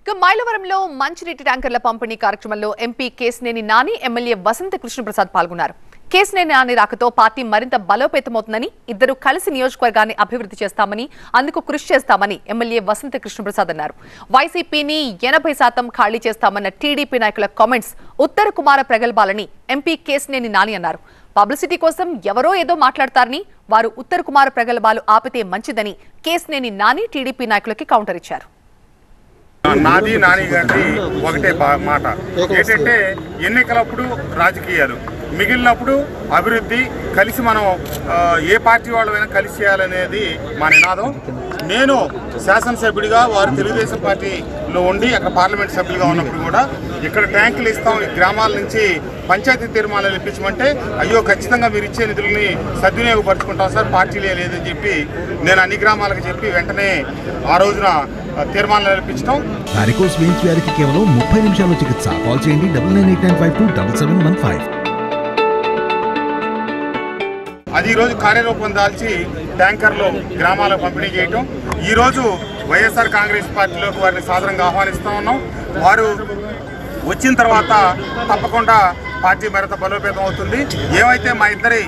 మైలవరంలో మంచినీటి ట్యాంకర్ల పంపిణీ కార్యక్రమంలో ఎంపీ కేశినేని నాని ఎమ్మెల్యే వసంత కృష్ణప్రసాద్ పాల్గొన్నారు. కేశినేని నాని రాకతో పార్టీ మరింత బలోపేతమవుతుందని, ఇద్దరు కలిసి నియోజకవర్గాన్ని అభివృద్ధి చేస్తామని, అందుకు కృషి చేస్తామని ఎమ్మెల్యే వసంత కృష్ణప్రసాద్ అన్నారు. వైసీపీని 80% ఖాళీ చేస్తామన్న టీడీపీ నాయకుల కామెంట్స్ ఉత్తర కుమార ప్రగల్భాలని ఎంపీ కేశినేని నాని అన్నారు. పబ్లిసిటీ కోసం ఎవరో ఏదో మాట్లాడతారని, వారు ఉత్తర కుమార ప్రగల్భాలు ఆపితే మంచిదని కేశినేని నాని టీడీపీ నాయకులకి కౌంటర్ ఇచ్చారు. నాది నాని గారి ఒకటే మాట ఏంటంటే ఎన్నికలప్పుడు రాజకీయాలు, మిగిలినప్పుడు అభివృద్ధి, కలిసి మనం ఏ పార్టీ వాళ్ళైనా కలిసి చేయాలనేది మా నినాదం. నేను శాసనసభ్యుడిగా, వారు తెలుగుదేశం పార్టీలో ఉండి అక్కడ పార్లమెంట్ సభ్యులుగా ఉన్నప్పుడు కూడా ఇక్కడ ట్యాంకులు ఇస్తాం, ఈ గ్రామాల నుంచి పంచాయతీ తీర్మానాలు ఇప్పించమంటే అయ్యో ఖచ్చితంగా మీరు ఇచ్చే నిధులని సద్వినియోగపరుచుకుంటాం సార్, పార్టీలే లేదని చెప్పి నేను అన్ని గ్రామాలకు చెప్పి వెంటనే ఆ రోజున తీర్మానాలు ఇప్పించడం. వారికోస్ వెయిన్స్ వ్యాధికి కేవలం 30 నిమిషాల్లో చికిత్స. కాల్ చేయండి 9989527715. అది ఈరోజు కార్యరూపం దాల్చి ట్యాంకర్లు గ్రామాలకు పంపిణీ చేయటం. ఈరోజు వైఎస్ఆర్ కాంగ్రెస్ పార్టీలోకి వారిని సాదరంగా ఆహ్వానిస్తూ ఉన్నాం. వారు వచ్చిన తర్వాత తప్పకుండా పార్టీ మరింత బలోపేతం అవుతుంది. ఏమైతే మా ఇద్దరి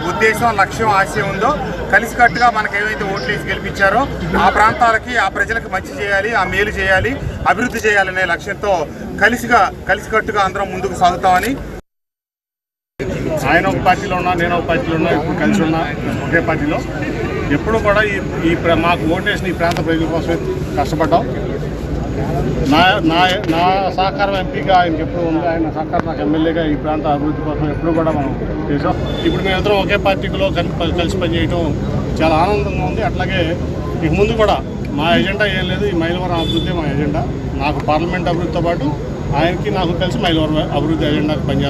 ఉద్దేశం, లక్ష్యం, ఆశయం ఉందో కలిసికట్టుగా మనకు ఏమైతే ఓట్లు వేసి గెలిపించారో ఆ ప్రాంతాలకి, ఆ ప్రజలకు మంచి చేయాలి, ఆ మేలు చేయాలి, అభివృద్ధి చేయాలనే లక్ష్యంతో కలిసికట్టుగా అందరం ముందుకు సాగుతామని. ఆయన ఒక పార్టీలో ఉన్నా, నేను ఒక పార్టీలో ఉన్నా, ఇప్పుడు కలిసి ఉన్నా ఒకే పార్టీలో. ఎప్పుడు కూడా ఈ మాకు ఓటేసిన ఈ ప్రాంత ప్రజల కోసమే కష్టపడ్డాం. నా సహకారం ఎంపీగా ఆయనకి ఎప్పుడు ఉంది, ఆయన సహకారం నాకు ఎమ్మెల్యేగా ఈ ప్రాంత అభివృద్ధి కోసం ఎప్పుడు కూడా మనం చేసాం. ఇప్పుడు మేమిద్దరం ఒకే పార్టీలో కలిసి పనిచేయడం చాలా ఆనందంగా ఉంది. అట్లాగే ఇక ముందు కూడా మా ఎజెండా ఏం లేదు, ఈ మైలవరం అభివృద్ధి మా ఎజెండా. నాకు పార్లమెంట్ అభివృద్ధితో పాటు ఆయనకి నాకు కలిసి మైలవరం అభివృద్ధి ఎజెండాకి పనిచేస్తాం.